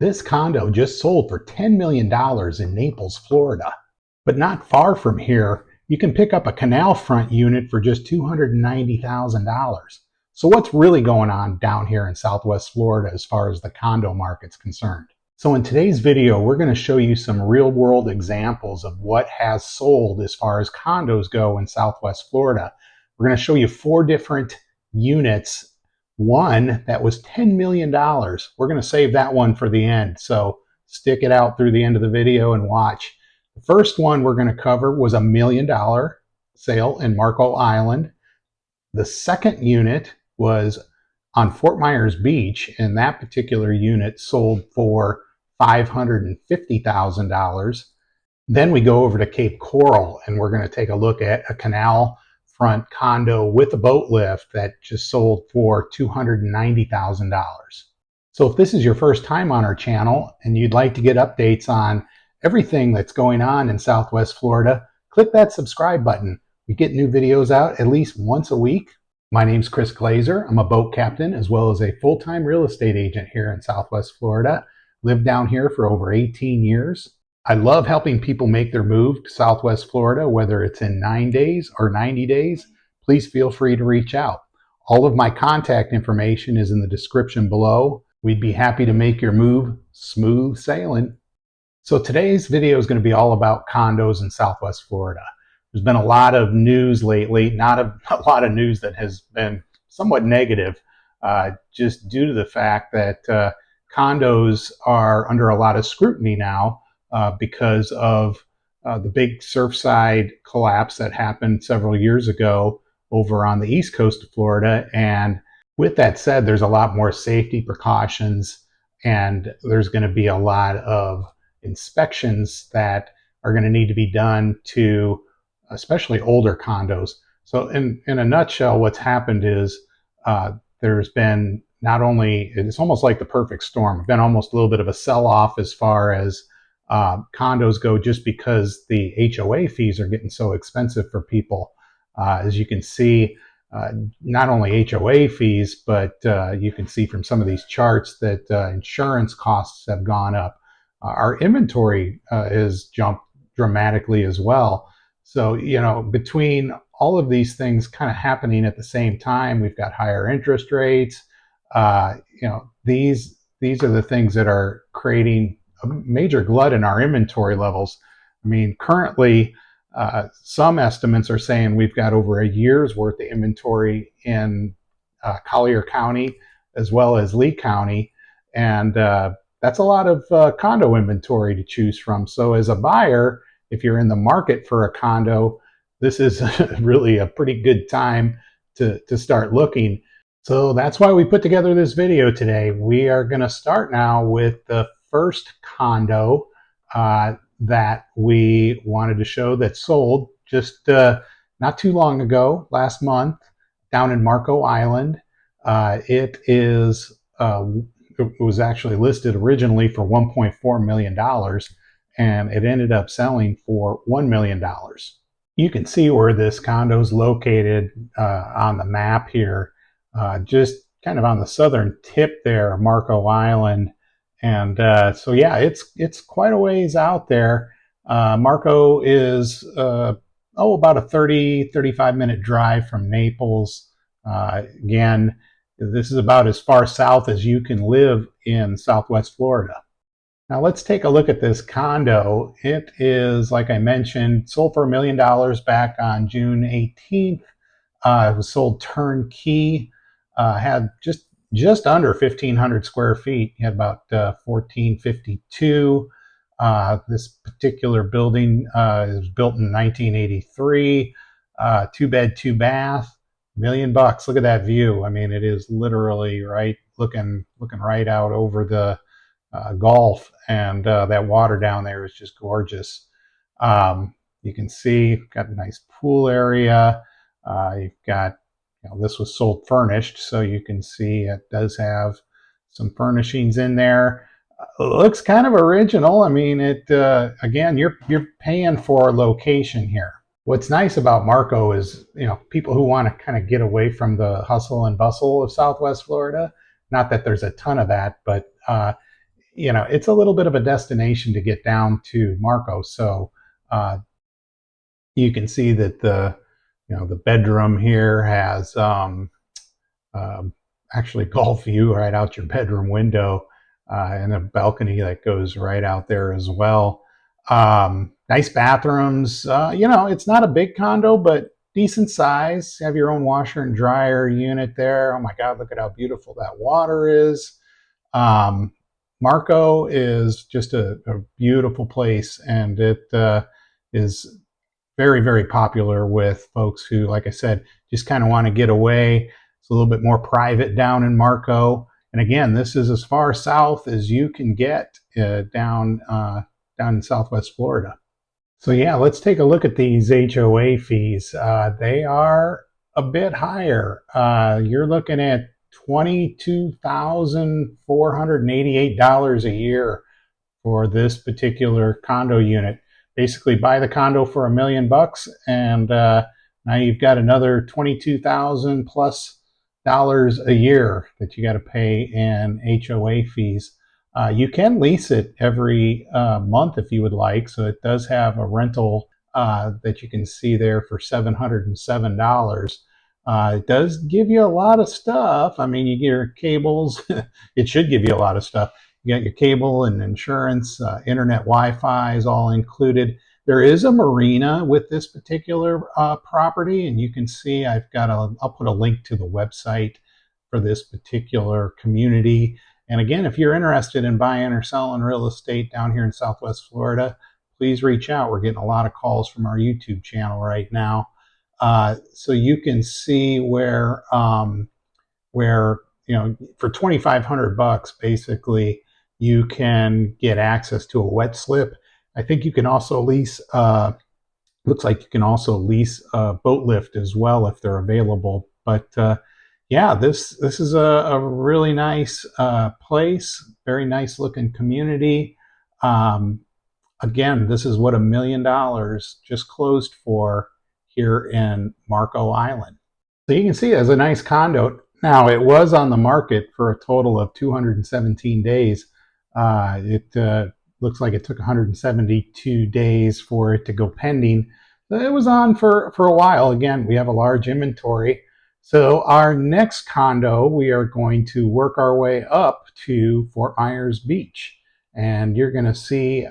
This condo just sold for $10 million in Naples, Florida. But not far from here, you can pick up a canal front unit for just $290,000. So what's really going on down here in Southwest Florida as far as the condo market's concerned? So in today's video, we're going to show you some real world examples of what has sold as far as condos go in Southwest Florida. We're going to show you 4 different units. One that was $10 million. We're going to save that one for the end. So stick it out through the end of the video and watch. The first one we're going to cover was $1 million sale in Marco Island. The second unit was on Fort Myers Beach, and that particular unit sold for $550,000. Then we go over to Cape Coral, and we're going to take a look at a canal front condo with a boat lift that just sold for $290,000. So if this is your first time on our channel and you'd like to get updates on everything that's going on in Southwest Florida, click that subscribe button. We get new videos out at least once a week. My name's Chris Glaser. I'm a boat captain as well as a full-time real estate agent here in Southwest Florida. Lived down here for over 18 years. I love helping people make their move to Southwest Florida, whether it's in 9 days or 90 days. Please feel free to reach out. All of my contact information is in the description below. We'd be happy to make your move smooth sailing. So today's video is going to be all about condos in Southwest Florida. There's been a lot of news lately, not a lot of news that has been somewhat negative, just due to the fact that condos are under a lot of scrutiny now. Because of the big Surfside collapse that happened several years ago over on the east coast of Florida. And with that said, there's a lot more safety precautions, and there's going to be a lot of inspections that are going to need to be done to especially older condos. So in a nutshell, what's happened is there's been not only, it's almost like the perfect storm. It's been almost a little bit of a sell-off as far as condos go, just because the HOA fees are getting so expensive for people. As you can see, not only HOA fees, but you can see from some of these charts that insurance costs have gone up. Our inventory has jumped dramatically as well. So, you know, between all of these things kind of happening at the same time, we've got higher interest rates. You know, these are the things that are creating a major glut in our inventory levels. I mean, currently, some estimates are saying we've got over a year's worth of inventory in Collier County as well as Lee County, and that's a lot of condo inventory to choose from. So as a buyer, if you're in the market for a condo, this is really a pretty good time to start looking. So that's why we put together this video today. We are going to start now with the first condo that we wanted to show that sold just not too long ago, last month, down in Marco Island. It was actually listed originally for $1.4 million, and it ended up selling for $1 million. You can see where this condo is located on the map here, just kind of on the southern tip there of Marco Island. And so, yeah, it's quite a ways out there. Marco is about a 35 minute drive from Naples. Again, this is about as far south as you can live in Southwest Florida. Now let's take a look at this condo. It is, like I mentioned, sold for $1 million back on June 18th. It was sold turnkey. Had just under 1,500 square feet. You had about 1,452. This particular building was built in 1983. 2-bed, 2-bath, $1 million. Look at that view. I mean, it is literally right looking right out over the Gulf, and that water down there is just gorgeous. You can see got a nice pool area. You've got, you know, this was sold furnished, so you can see it does have some furnishings in there. Looks kind of original. I mean, it again, you're paying for location here. What's nice about Marco is, you know, people who want to kind of get away from the hustle and bustle of Southwest Florida. Not that there's a ton of that, but it's a little bit of a destination to get down to Marco. So uh, you can see that the bedroom here has um, actually golf view right out your bedroom window, and a balcony that goes right out there as well. Nice bathrooms. It's not a big condo, but decent size. Have your own washer and dryer unit there. Oh my God, look at how beautiful that water is. Um, Marco is just a beautiful place, and it is very, very popular with folks who, like I said, just kind of want to get away. It's a little bit more private down in Marco. And again, this is as far south as you can get down in Southwest Florida. So yeah, let's take a look at these HOA fees. They are a bit higher. You're looking at $22,488 a year for this particular condo unit. Basically, buy the condo for $1,000,000, and now you've got another 22,000 plus dollars a year that you got to pay in HOA fees. You can lease it every month if you would like, so it does have a rental that you can see there for $707. It does give you a lot of stuff. I mean, you get your cables. It should give you a lot of stuff. You got your cable and insurance, internet, Wi-Fi is all included. There is a marina with this particular property, and you can see I'll put a link to the website for this particular community. And again, if you're interested in buying or selling real estate down here in Southwest Florida, please reach out. We're getting a lot of calls from our YouTube channel right now. So you can see where for $2,500 basically you can get access to a wet slip. I think you can also lease looks like you can also lease a boat lift as well if they're available. But yeah, this is a really nice place, very nice looking community. um, Again, this is what $1,000,000 just closed for here in Marco Island. So you can see it as a nice condo. Now, it was on the market for a total of 217 days. It looks like it took 172 days for it to go pending. It was on for a while. Again, we have a large inventory. So our next condo, we are going to work our way up to Fort Myers Beach. And you're going to see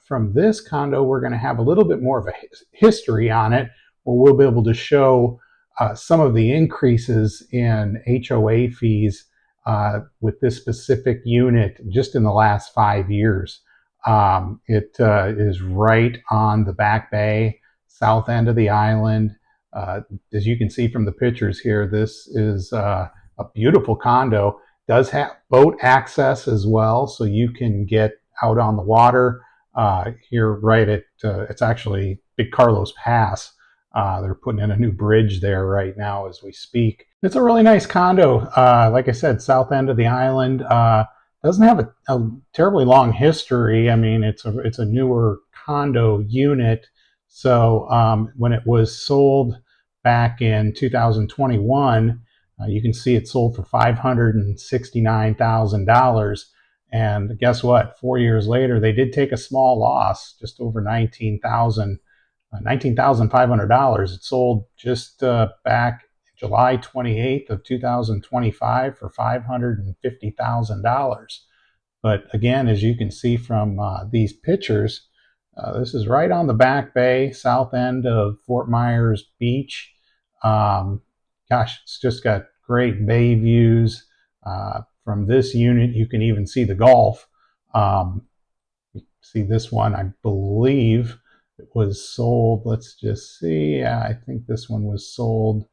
from this condo, we're going to have a little bit more of a history on it, where we'll be able to show some of the increases in HOA fees with this specific unit just in the last 5 years. It is right on the Back Bay, south end of the island. As you can see from the pictures here, this is a beautiful condo. Does have boat access as well, so you can get out on the water here right at, it's actually Big Carlos Pass. They're putting in a new bridge there right now as we speak. It's a really nice condo. Like I said, south end of the island. Doesn't have a terribly long history. I mean, it's a newer condo unit. So when it was sold back in 2021, you can see it sold for $569,000. And guess what? 4 years later, they did take a small loss, just over $19,500. It sold just back July 28th of 2025 for $550,000. But again, as you can see from these pictures, this is right on the Back Bay, south end of Fort Myers Beach. Gosh, it's just got great bay views. From this unit, you can even see the Gulf. See this one, I believe it was sold. Let's just see. I think this one was sold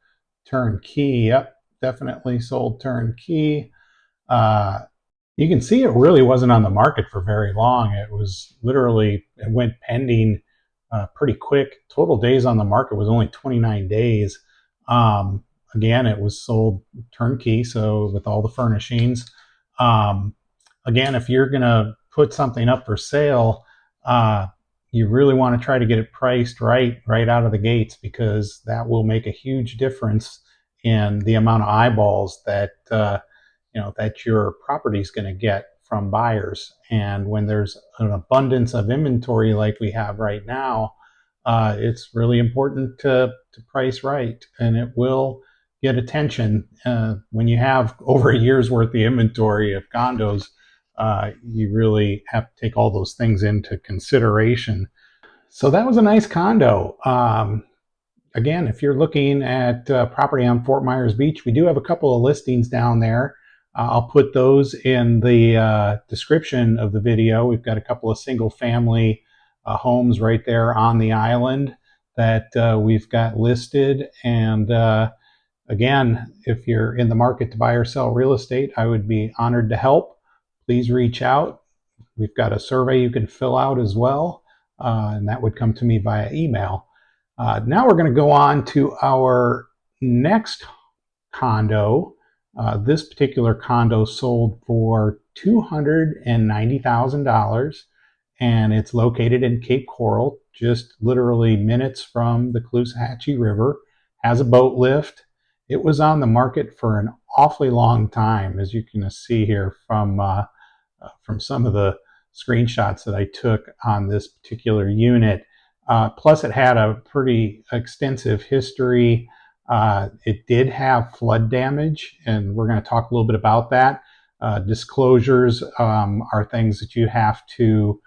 turnkey. Yep, definitely sold turnkey. You can see it really wasn't on the market for very long. It was literally, it went pending pretty quick. Total days on the market was only 29 days. Again, it was sold turnkey, so with all the furnishings. Again, if you're going to put something up for sale, you really want to try to get it priced right out of the gates, because that will make a huge difference in the amount of eyeballs that that your property is going to get from buyers. And when there's an abundance of inventory like we have right now, it's really important to price right, and it will get attention. When you have over a year's worth of inventory of condos, you really have to take all those things into consideration. So that was a nice condo. Again, if you're looking at property on Fort Myers Beach, we do have a couple of listings down there. I'll put those in the description of the video. We've got a couple of single family homes right there on the island that we've got listed. And again, if you're in the market to buy or sell real estate, I would be honored to help. Please reach out. We've got a survey you can fill out as well, and that would come to me via email. Now we're going to go on to our next condo. This particular condo sold for $290,000, and it's located in Cape Coral, just literally minutes from the Caloosahatchee River. Has a boat lift. It was on the market for an awfully long time, as you can see here from some of the screenshots that I took on this particular unit. Plus, it had a pretty extensive history. It did have flood damage, and we're going to talk a little bit about that. Disclosures are things that you have to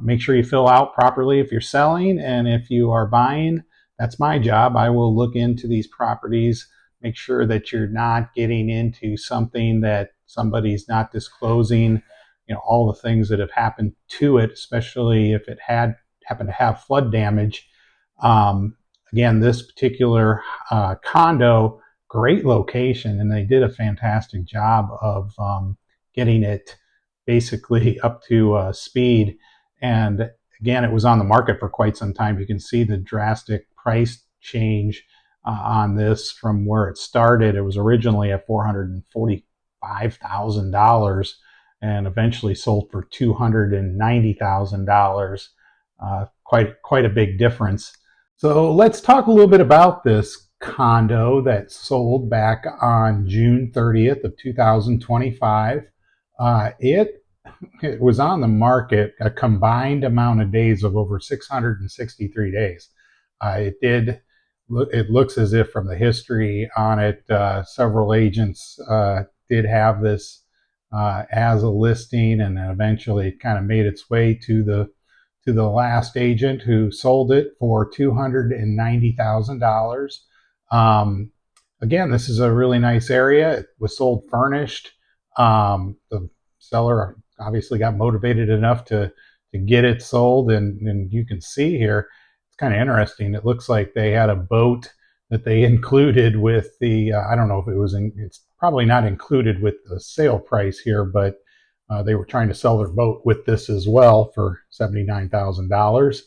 make sure you fill out properly if you're selling, and if you are buying, that's my job. I will look into these properties, make sure that you're not getting into something that somebody's not disclosing, all the things that have happened to it, especially if it happened to have flood damage. Again, this particular condo, great location, and they did a fantastic job of getting it basically up to speed. And again, it was on the market for quite some time. You can see the drastic price change on this from where it started. It was originally at $445,000 and eventually sold for $290,000. Quite a big difference. So let's talk a little bit about this condo that sold back on June 30th of 2025. It was on the market a combined amount of days of over 663 days. It looks as if from the history on it, several agents did have this as a listing, and then eventually it kind of made its way to the last agent who sold it for $290,000. Again, this is a really nice area. It was sold furnished. The seller obviously got motivated enough to get it sold, and you can see here, it's kind of interesting. It looks like they had a boat that they included with the, I don't know if it's probably not included with the sale price here, but they were trying to sell their boat with this as well for $79,000.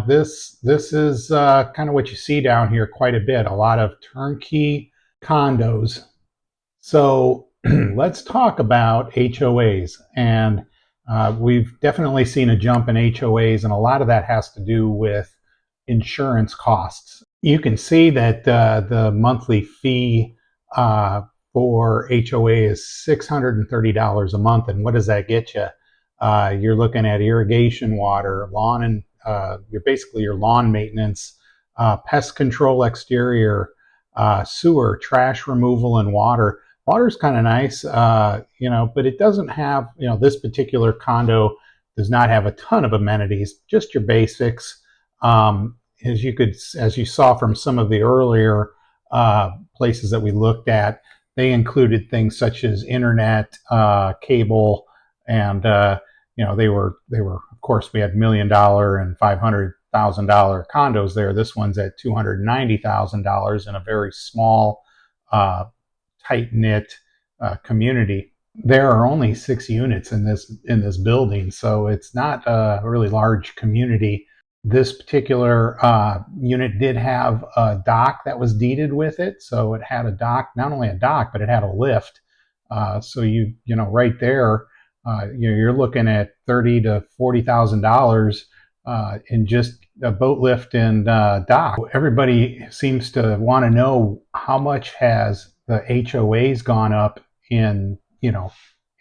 This is kind of what you see down here quite a bit, a lot of turnkey condos. So let's talk about HOAs. And we've definitely seen a jump in HOAs, and a lot of that has to do with insurance costs. You can see that the monthly fee for HOA is $630 a month. And what does that get you? You're looking at irrigation water, lawn, and your lawn maintenance, pest control exterior, sewer, trash removal, and water. Water's kind of nice, but it doesn't have, this particular condo does not have a ton of amenities, just your basics. As you saw from some of the earlier places that we looked at, they included things such as internet, cable, and they were of course, we had $1 million and $500,000 condos there. This one's at $290,000 in a very small, tight-knit community. There are only 6 units in this building, so it's not a really large community. This particular unit did have a dock that was deeded with it, so it had a dock, not only a dock, but it had a lift. So right there, you're looking at $30,000 to $40,000 in just a boat lift and dock. Everybody seems to want to know how much has the HOAs gone up in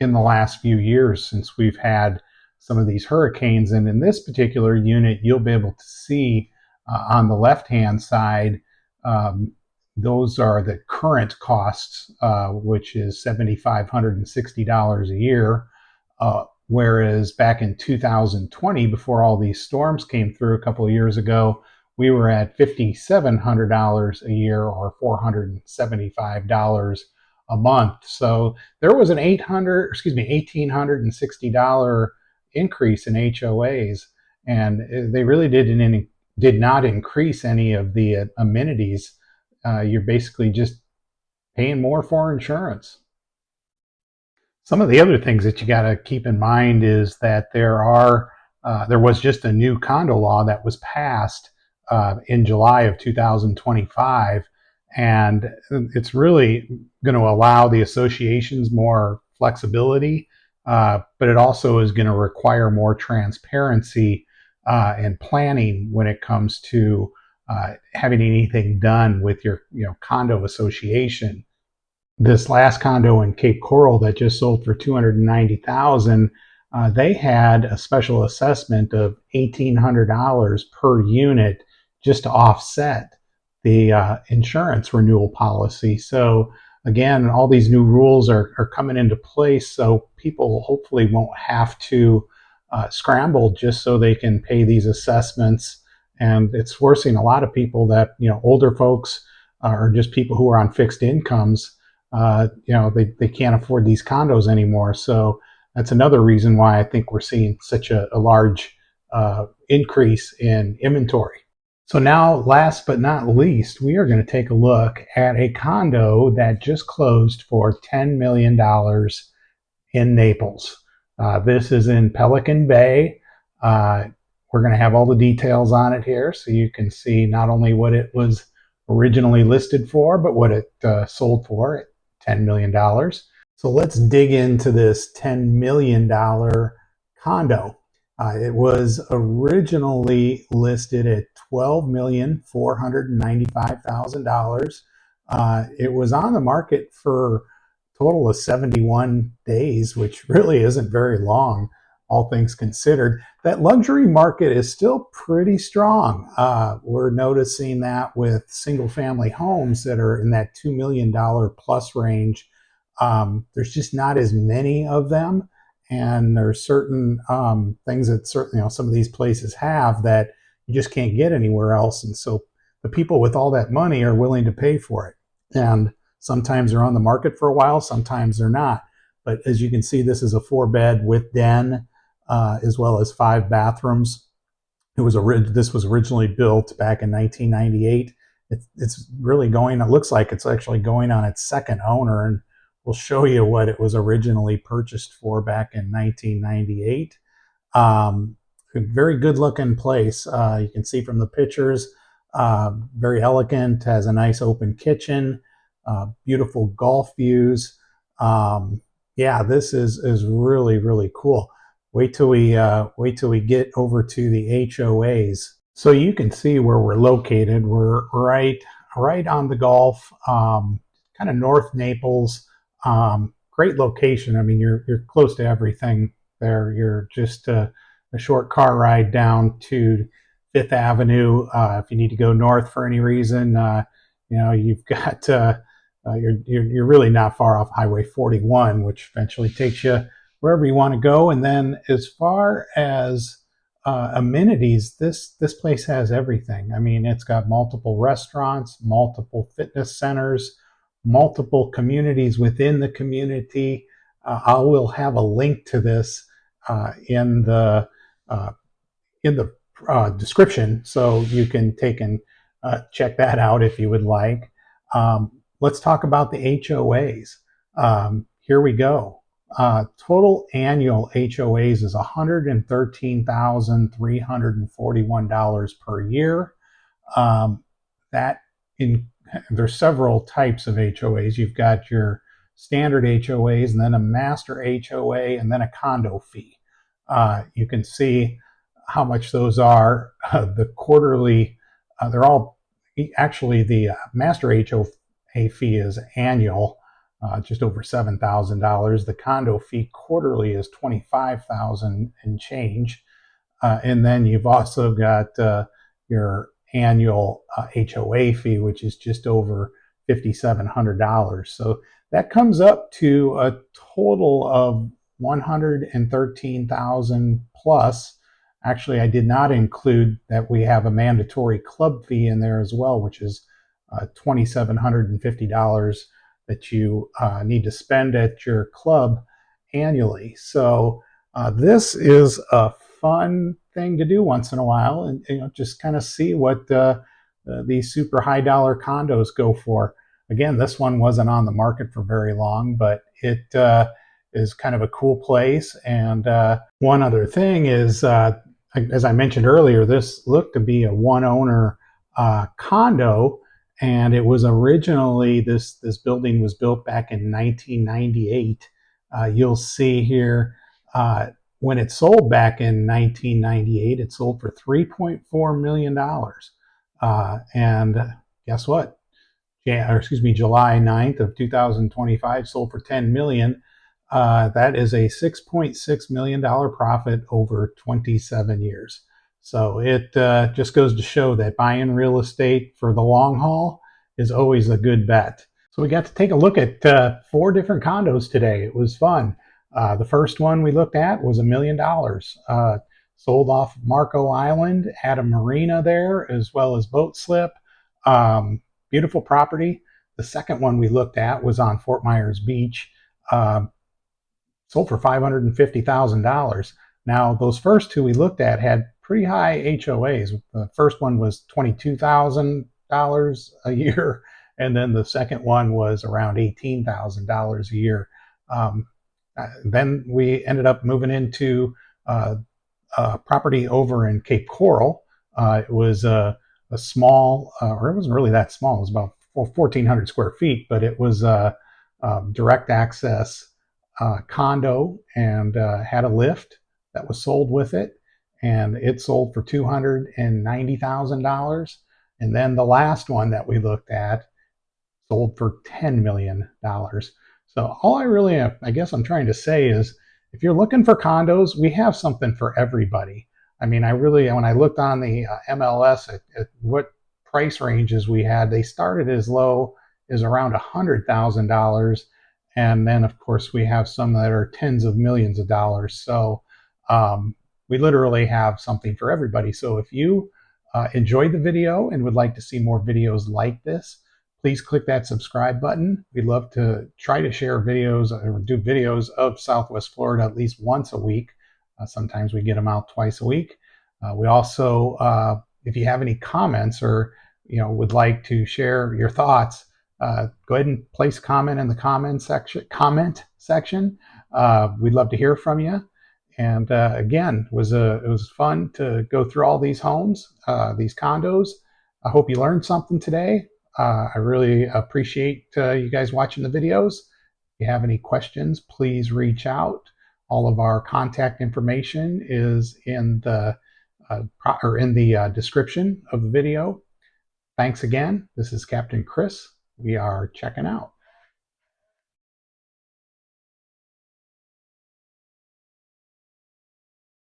in the last few years since we've had some of these hurricanes. And in this particular unit, you'll be able to see on the left-hand side, um, those are the current costs, which is $7,560 a year. Whereas back in 2020, before all these storms came through a couple of years ago, we were at $5,700 a year, or $475 a month. So there was an $1,860 increase in HOAs, and they really did not increase any of the amenities. You're basically just paying more for insurance. Some of the other things that you got to keep in mind is that there was just a new condo law that was passed in July of 2025, and it's really going to allow the associations more flexibility, but it also is going to require more transparency and planning when it comes to having anything done with your condo association. This last condo in Cape Coral that just sold for 290,000, they had a special assessment of $1,800 per unit just to offset the insurance renewal policy. So again, all these new rules are coming into place, so people hopefully won't have to scramble just so they can pay these assessments. And it's forcing a lot of people that, older folks or just people who are on fixed incomes, they can't afford these condos anymore. So that's another reason why I think we're seeing such a large increase in inventory. So now, last but not least, we are going to take a look at a condo that just closed for $10 million in Naples. This is in Pelican Bay. We're going to have all the details on it here so you can see not only what it was originally listed for, but what it sold for, $10 million. So let's dig into this $10 million condo. It was originally listed at $12,495,000. It was on the market for a total of 71 days, which really isn't very long, all things considered. That luxury market is still pretty strong. We're noticing that with single family homes that are in that $2 million plus range. There's just not as many of them. And there's certain things that some of these places have that you just can't get anywhere else. And so the people with all that money are willing to pay for it. And sometimes they're on the market for a while, sometimes they're not. But as you can see, this is a 4-bed with den, as well as 5 bathrooms. This was originally built back in 1998. It's really it looks like it's actually going on its second owner, and we'll show you what it was originally purchased for back in 1998. Very good looking place. You can see from the pictures, very elegant, has a nice open kitchen, beautiful golf views. Yeah, this is really, really cool. Wait till we get over to the HOAs. So you can see where we're located. We're right on the Gulf, kind of North Naples. Great location. I mean, you're close to everything there. You're just a short car ride down to Fifth Avenue. If you need to go north for any reason, you've got you're really not far off Highway 41, which eventually takes you wherever you want to go. And then as far as amenities, this place has everything. I mean, it's got multiple restaurants, multiple fitness centers, multiple communities within the community. I will have a link to this in the description, so you can take and check that out if you would like. Let's talk about the HOAs. Here we go. Total annual HOAs is $113,341 per year. There's several types of HOAs. You've got your standard HOAs, and then a master HOA, and then a condo fee. You can see how much those are. The quarterly, they're all actually the master HOA fee is annual. just over $7,000. The condo fee quarterly is $25,000 and change. And then you've also got your annual HOA fee, which is just over $5,700. So that comes up to a total of $113,000 plus. Actually, I did not include that we have a mandatory club fee in there as well, which is $2,750 that you need to spend at your club annually. So this is a fun thing to do once in a while, and just kind of see what these super high dollar condos go for. Again, this one wasn't on the market for very long, but it is kind of a cool place. And one other thing is, as I mentioned earlier, this looked to be a one owner condo. And it was originally, this building was built back in 1998. You'll see here, when it sold back in 1998, it sold for $3.4 million. And guess what? July 9th of 2025 sold for $10 million. That is a $6.6 million profit over 27 years. So it just goes to show that buying real estate for the long haul is always a good bet. So we got to take a look at 4 different condos today. It was fun. The first one we looked at was $1 million. Sold off Marco Island, had a marina there as well as boat slip. Beautiful property. The second one we looked at was on Fort Myers Beach. Sold for $550,000. Now, those first 2 we looked at had pretty high HOAs. The first one was $22,000 a year, and then the second one was around $18,000 a year. Then we ended up moving into property over in Cape Coral. It was a small, or it wasn't really that small. It was about 1,400 square feet, but it was a direct access condo, and had a lift that was sold with it, and it sold for $290,000. And then the last one that we looked at sold for $10 million. So all I guess I'm trying to say is, if you're looking for condos, we have something for everybody. I mean, when I looked on the MLS at what price ranges we had, they started as low as around $100,000. And then, of course, we have some that are tens of millions of dollars. So we literally have something for everybody. So if you enjoyed the video and would like to see more videos like this, please click that subscribe button. We'd love to try to share videos or do videos of Southwest Florida at least once a week. Sometimes we get them out twice a week. We also, if you have any comments or would like to share your thoughts, go ahead and place comment in the comment section. We'd love to hear from you. And again, it was fun to go through all these homes, these condos. I hope you learned something today. I really appreciate you guys watching the videos. If you have any questions, please reach out. All of our contact information is in the description of the video. Thanks again. This is Captain Chris. We are checking out.